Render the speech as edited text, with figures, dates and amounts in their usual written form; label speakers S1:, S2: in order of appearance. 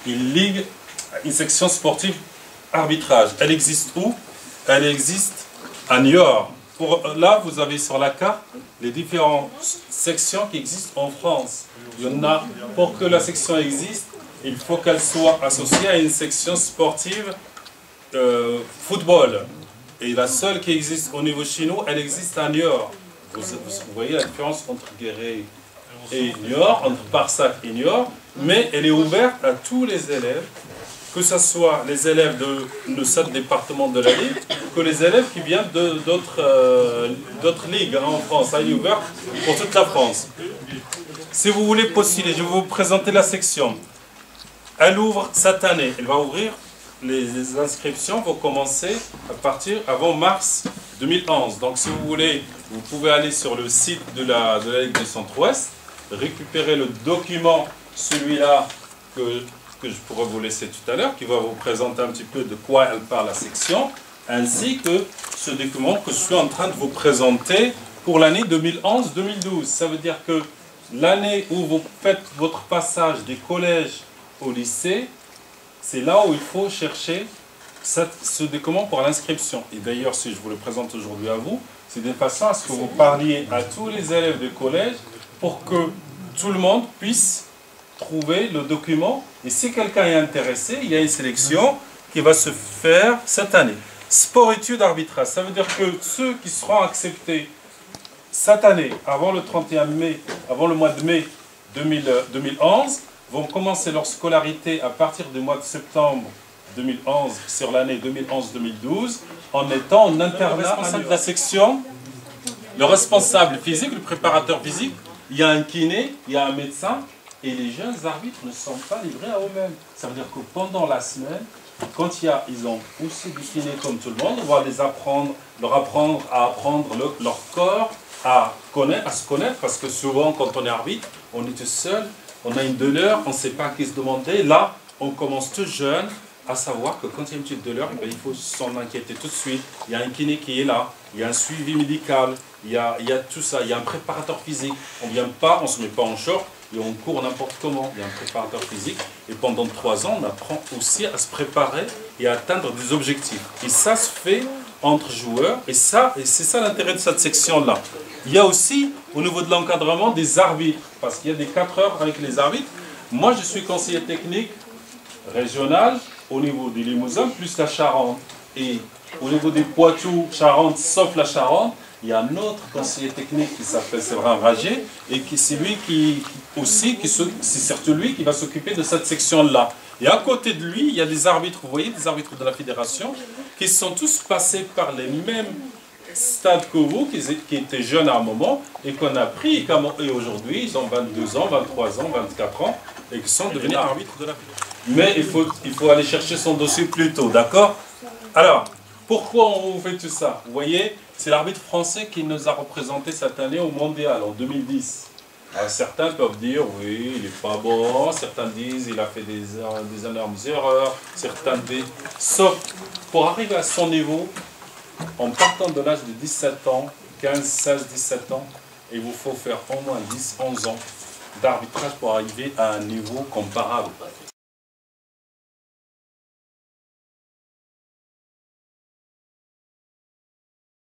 S1: une ligue, une section sportive arbitrage. Elle existe où? Elle existe à Niort. Là, vous avez sur la carte les différentes sections qui existent en France. Il y en a, pour que la section existe, il faut qu'elle soit associée à une section sportive football. Et la seule qui existe au niveau chinois, elle existe à Niort. Vous voyez la différence entre Guéret et Niort, entre Parsac et Niort, mais elle est ouverte à tous les élèves, que ce soit les élèves de ce département de la Ligue, que les élèves qui viennent d'autres ligues en France. Elle est ouverte pour toute la France. Si vous voulez postuler, je vais vous présenter la section. Elle ouvre cette année. Elle va ouvrir, les inscriptions vont commencer à partir avant mars 2011. Donc si vous voulez, vous pouvez aller sur le site de la Ligue du Centre-Ouest, récupérer le document, celui-là que je pourrais vous laisser tout à l'heure, qui va vous présenter un petit peu de quoi elle parle la section, ainsi que ce document que je suis en train de vous présenter pour l'année 2011-2012. Ça veut dire que l'année où vous faites votre passage des collèges au lycée, c'est là où il faut chercher ce document pour l'inscription. Et d'ailleurs, si je vous le présente aujourd'hui à vous, c'est de façon à ce que vous parliez à tous les élèves du collège pour que tout le monde puisse trouver le document. Et si quelqu'un est intéressé, il y a une sélection qui va se faire cette année. Sport-études arbitrage, ça veut dire que ceux qui seront acceptés cette année, avant le 31 mai, avant le mois de mai 2011, vont commencer leur scolarité à partir du mois de septembre 2011 sur l'année 2011-2012 en étant en internat de la section, le responsable physique, le préparateur physique, il y a un kiné, il y a un médecin et les jeunes arbitres ne sont pas livrés à eux-mêmes. Ça veut dire que pendant la semaine, quand ils ont aussi du kiné comme tout le monde, on va leur apprendre à apprendre leur corps, à se connaître, parce que souvent quand on est arbitre, on est tout seul, on a une douleur, on ne sait pas à qui se demander. Là, on commence tout jeune à savoir que quand il y a une petite douleur, il faut s'en inquiéter tout de suite. Il y a un kiné qui est là, il y a un suivi médical, il y a tout ça, il y a un préparateur physique. On ne vient pas, on ne se met pas en short et on court n'importe comment. Il y a un préparateur physique et pendant 3 ans, on apprend aussi à se préparer et à atteindre des objectifs. Et ça se fait entre joueurs et c'est ça l'intérêt de cette section-là. Il y a aussi, au niveau de l'encadrement, des arbitres, parce qu'il y a des 4 heures avec les arbitres. Moi, je suis conseiller technique régional au niveau du Limousin, plus la Charente. Et au niveau des Poitou, Charente, sauf la Charente, il y a un autre conseiller technique qui s'appelle Séverin Ragier, et c'est lui c'est surtout lui qui va s'occuper de cette section-là. Et à côté de lui, il y a des arbitres, vous voyez, des arbitres de la fédération, qui sont tous passés par les mêmes stades que vous, qui étaient jeunes à un moment, et qu'on a pris, et aujourd'hui, ils ont 22 ans, 23 ans, 24 ans, et qui sont devenus arbitres de la fédération. Mais il faut aller chercher son dossier plus tôt, d'accord? Alors, pourquoi on fait tout ça? Vous voyez, c'est l'arbitre français qui nous a représentés cette année au mondial, en 2010. Alors, certains peuvent dire, oui, il n'est pas bon, certains disent, il a fait des énormes erreurs, certains disent... Sauf, pour arriver à son niveau, en partant de l'âge de 17 ans, 15, 16, 17 ans, il vous faut faire au moins 10, 11 ans d'arbitrage pour arriver à un niveau comparable.